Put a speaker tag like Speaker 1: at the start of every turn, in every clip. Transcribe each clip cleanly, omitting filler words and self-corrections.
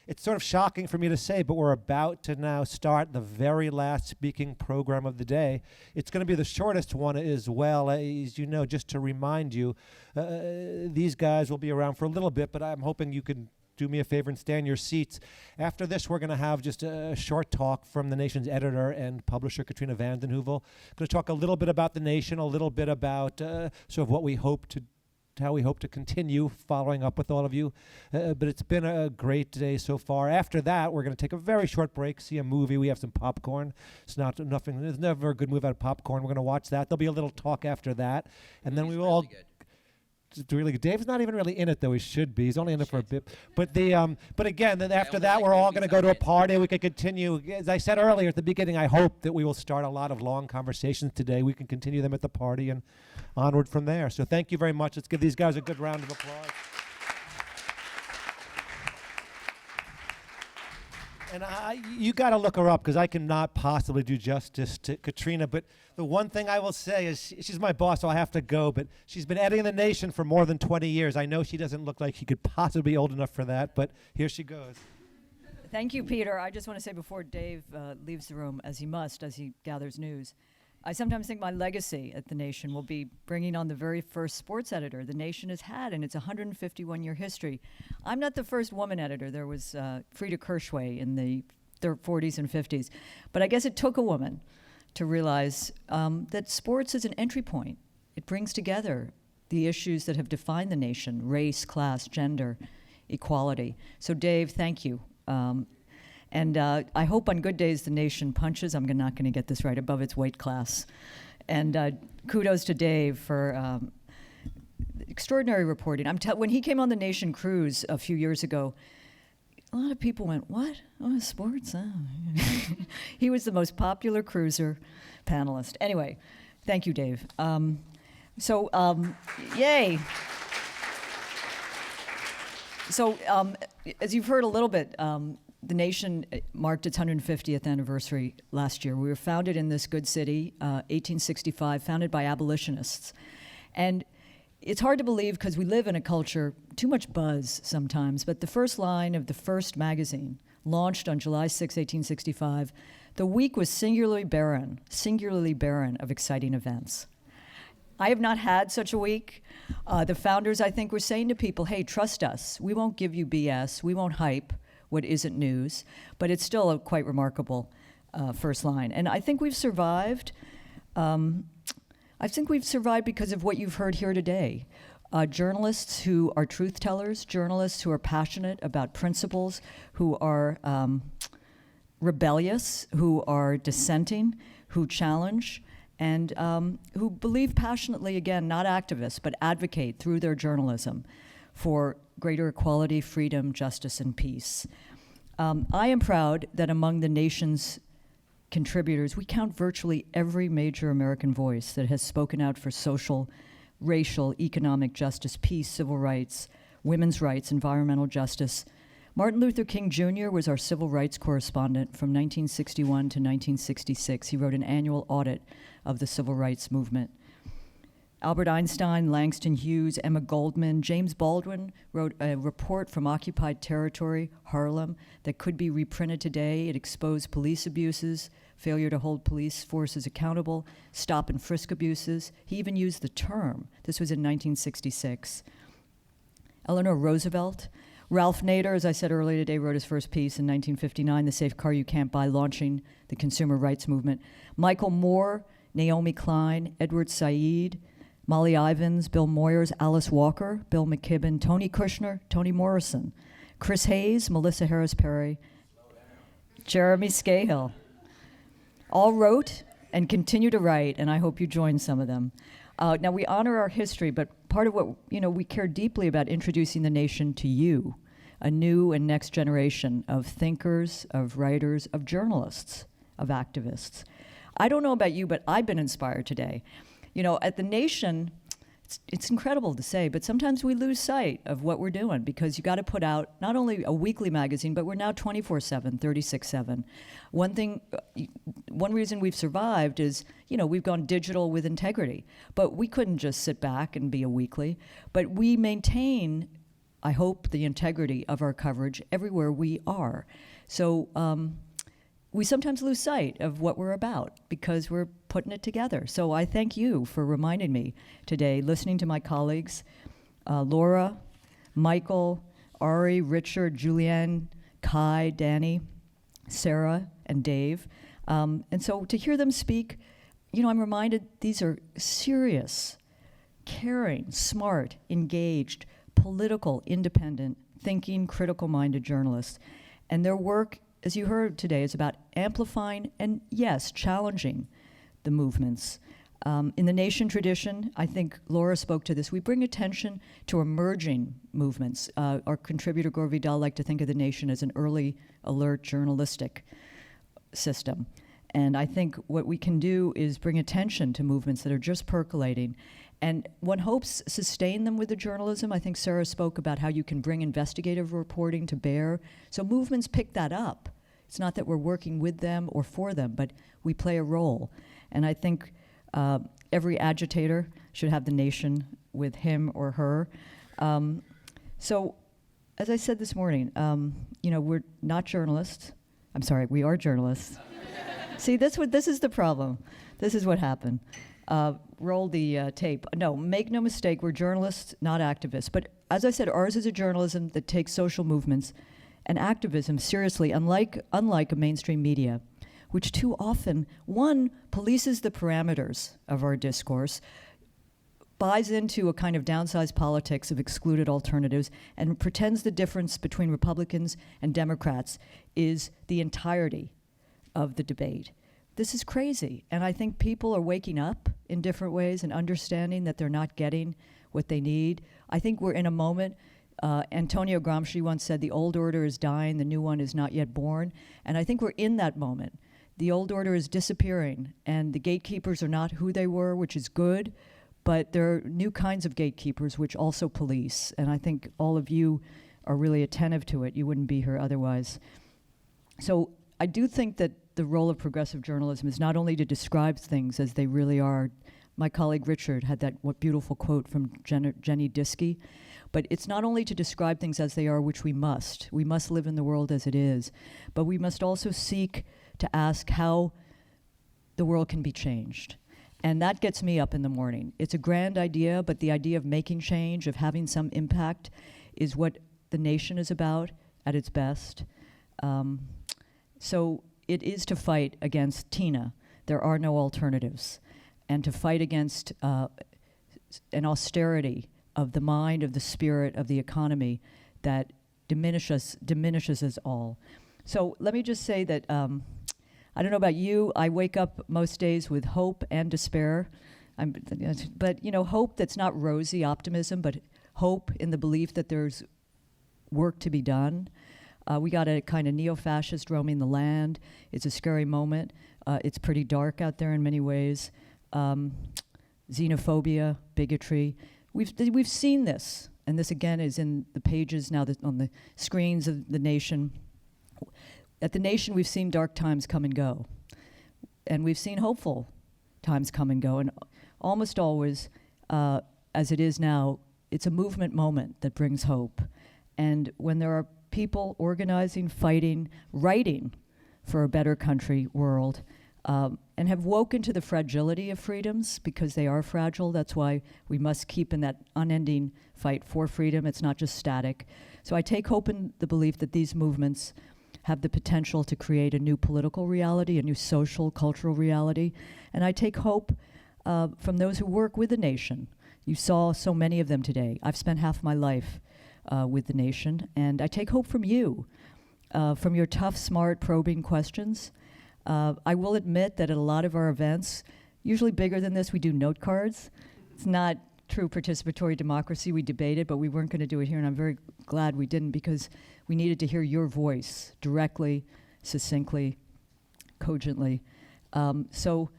Speaker 1: It's sort of shocking for me to say, but we're about to now start the very last speaking program of the day. It's going to be the shortest one as well. As you know, just to remind you, these guys will be around for a little bit, but I'm hoping you can do me a favor and stay in your seats. After this, we're going to have just a short talk from the Nation's editor and publisher, Katrina vanden Heuvel. Going to talk a little bit about the Nation, a little bit about sort of what we hope to, how we hope to continue following up with all of you. But it's been a great day so far. After that, we're going to take a very short break, see a movie. We have some popcorn. It's not nothing. There's never a good movie out of popcorn. We're going to watch that. There'll be a little talk after that, and then we will all. It's really good. Dave's not even really in it, though. He should be. He's only in it for a bit. But but again, then after that, we're all going to go to a party. We can continue. As I said earlier at the beginning, I hope that we will start a lot of long conversations today. We can continue them at the party and onward from there. So thank you very much. Let's give these guys a good round of applause. And you got to look her up because I cannot possibly do justice to Katrina. But the one thing I will say is she's my boss, so I have to go. But she's been editing The Nation for more than 20 years. I know she doesn't look like she could possibly be old enough for that, but here she goes.
Speaker 2: Thank you, Peter. I just want to say before Dave leaves the room, as he must, as he gathers news, I sometimes think my legacy at The Nation will be bringing on the very first sports editor The Nation has had in its 151-year history. I'm not the first woman editor. There was Frida Kirchway in the 40s and 50s. But I guess it took a woman to realize that sports is an entry point. It brings together the issues that have defined the nation: race, class, gender, equality. So Dave, thank you. And I hope on good days The Nation punches, I'm not going to get this right, above its weight class. And kudos to Dave for extraordinary reporting. When he came on the Nation cruise a few years ago, a lot of people went, what? Oh, sports? Oh. He was the most popular cruiser panelist. Anyway, thank you, Dave. Yay. So as you've heard a little bit, The Nation marked its 150th anniversary last year. We were founded in this good city, 1865, founded by abolitionists. And it's hard to believe because we live in a culture, too much buzz sometimes, but the first line of the first magazine, launched on July 6, 1865, the week was singularly barren of exciting events. I have not had such a week. The founders, I think, were saying to people, hey, trust us. We won't give you BS. We won't hype what isn't news, but it's still a quite remarkable first line. And I think we've survived. I think we've survived because of what you've heard here today. Journalists who are truth tellers, journalists who are passionate about principles, who are rebellious, who are dissenting, who challenge, and who believe passionately, again, not activists, but advocate through their journalism for greater equality, freedom, justice, and peace. I am proud that among the Nation's contributors, we count virtually every major American voice that has spoken out for social, racial, economic justice, peace, civil rights, women's rights, environmental justice. Martin Luther King Jr. was our civil rights correspondent from 1961 to 1966. He wrote an annual audit of the civil rights movement. Albert Einstein, Langston Hughes, Emma Goldman, James Baldwin wrote a report from occupied territory, Harlem, that could be reprinted today. It exposed police abuses, failure to hold police forces accountable, stop and frisk abuses. He even used the term. This was in 1966. Eleanor Roosevelt. Ralph Nader, as I said earlier today, wrote his first piece in 1959, The Safe Car You Can't Buy, launching the consumer rights movement. Michael Moore, Naomi Klein, Edward Said, Molly Ivins, Bill Moyers, Alice Walker, Bill McKibben, Tony Kushner, Toni Morrison, Chris Hayes, Melissa Harris Perry, Jeremy Scahill, all wrote and continue to write, and I hope you join some of them. Now, we honor our history, but part of what, we care deeply about introducing the Nation to you, a new and next generation of thinkers, of writers, of journalists, of activists. I don't know about you, but I've been inspired today. At the Nation, it's incredible to say, but sometimes we lose sight of what we're doing because you got to put out not only a weekly magazine, but we're now 24/7, 36/7. One reason we've survived is, we've gone digital with integrity, but we couldn't just sit back and be a weekly. But we maintain I hope, the integrity of our coverage everywhere we are. So we sometimes lose sight of what we're about because we're putting it together. So I thank you for reminding me today, listening to my colleagues, Laura, Michael, Ari, Richard, Julianne, Kai, Danny, Sarah, and Dave. And so to hear them speak, I'm reminded these are serious, caring, smart, engaged, political, independent, thinking, critical-minded journalists. And their work, as you heard today, is about amplifying and, yes, challenging the movements. In the Nation tradition, I think Laura spoke to this, we bring attention to emerging movements. Our contributor, Gore Vidal, liked to think of the Nation as an early, alert, journalistic system. And I think what we can do is bring attention to movements that are just percolating. And one hopes sustain them with the journalism. I think Sarah spoke about how you can bring investigative reporting to bear. So movements pick that up. It's not that we're working with them or for them, but we play a role. And I think every agitator should have the Nation with him or her. So, as I said this morning, we're not journalists. I'm sorry, we are journalists. See, this is the problem. This is what happened. Roll the tape. No, make no mistake, we're journalists, not activists. But as I said, ours is a journalism that takes social movements and activism seriously, unlike a mainstream media, which too often, one, polices the parameters of our discourse, buys into a kind of downsized politics of excluded alternatives, and pretends the difference between Republicans and Democrats is the entirety of the debate. This is crazy, and I think people are waking up in different ways and understanding that they're not getting what they need. I think we're in a moment, Antonio Gramsci once said, the old order is dying, the new one is not yet born, and I think we're in that moment. The old order is disappearing, and the gatekeepers are not who they were, which is good, but there are new kinds of gatekeepers which also police, and I think all of you are really attentive to it. You wouldn't be here otherwise. So I do think that the role of progressive journalism is not only to describe things as they really are. My colleague Richard had that beautiful quote from Jenny Diskey, but it's not only to describe things as they are, which we must. We must live in the world as it is, but we must also seek to ask how the world can be changed. And that gets me up in the morning. It's a grand idea, but the idea of making change, of having some impact, is what the Nation is about at its best. So it is to fight against Tina. There are no alternatives. And to fight against an austerity of the mind, of the spirit, of the economy that diminishes us all. So let me just say that I don't know about you, I wake up most days with hope and despair. But hope that's not rosy optimism, but hope in the belief that there's work to be done. We got a kind of neo-fascist roaming the land. It's a scary moment. It's pretty dark out there in many ways. Xenophobia, bigotry. We've seen this, and this again is in the pages now on the screens of the Nation. At the Nation, we've seen dark times come and go, and we've seen hopeful times come and go, and almost always, as it is now, it's a movement moment that brings hope. And when there are people organizing, fighting, writing for a better country, world, and have woken to the fragility of freedoms because they are fragile. That's why we must keep in that unending fight for freedom. It's not just static. So I take hope in the belief that these movements have the potential to create a new political reality, a new social, cultural reality. And I take hope from those who work with the Nation. You saw so many of them today. I've spent half my life with the Nation, and I take hope from you, from your tough, smart, probing questions. I will admit that at a lot of our events, usually bigger than this, we do note cards. It's not true participatory democracy. We debated, but we weren't going to do it here, and I'm very glad we didn't because we needed to hear your voice directly, succinctly, cogently. So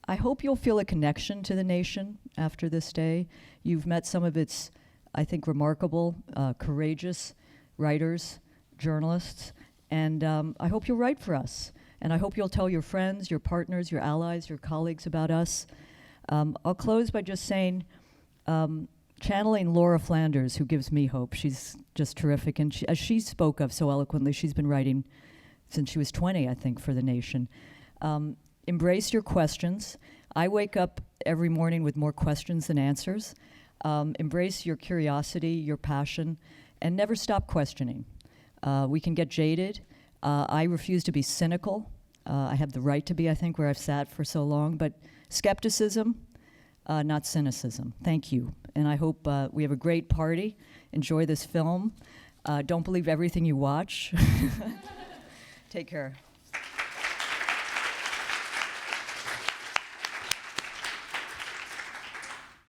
Speaker 2: I hope you'll feel a connection to the Nation after this day. You've met some of its, I think, remarkable, courageous writers, journalists, and I hope you'll write for us. And I hope you'll tell your friends, your partners, your allies, your colleagues about us. I'll close by just saying, channeling Laura Flanders, who gives me hope. She's just terrific. And as she spoke of so eloquently, she's been writing since she was 20, I think, for The Nation. Embrace your questions. I wake up every morning with more questions than answers. Embrace your curiosity, your passion, and never stop questioning. We can get jaded. I refuse to be cynical. I have the right to be, I think, where I've sat for so long. But skepticism, not cynicism. Thank you. And I hope we have a great party. Enjoy this film. Don't believe everything you watch. Take care.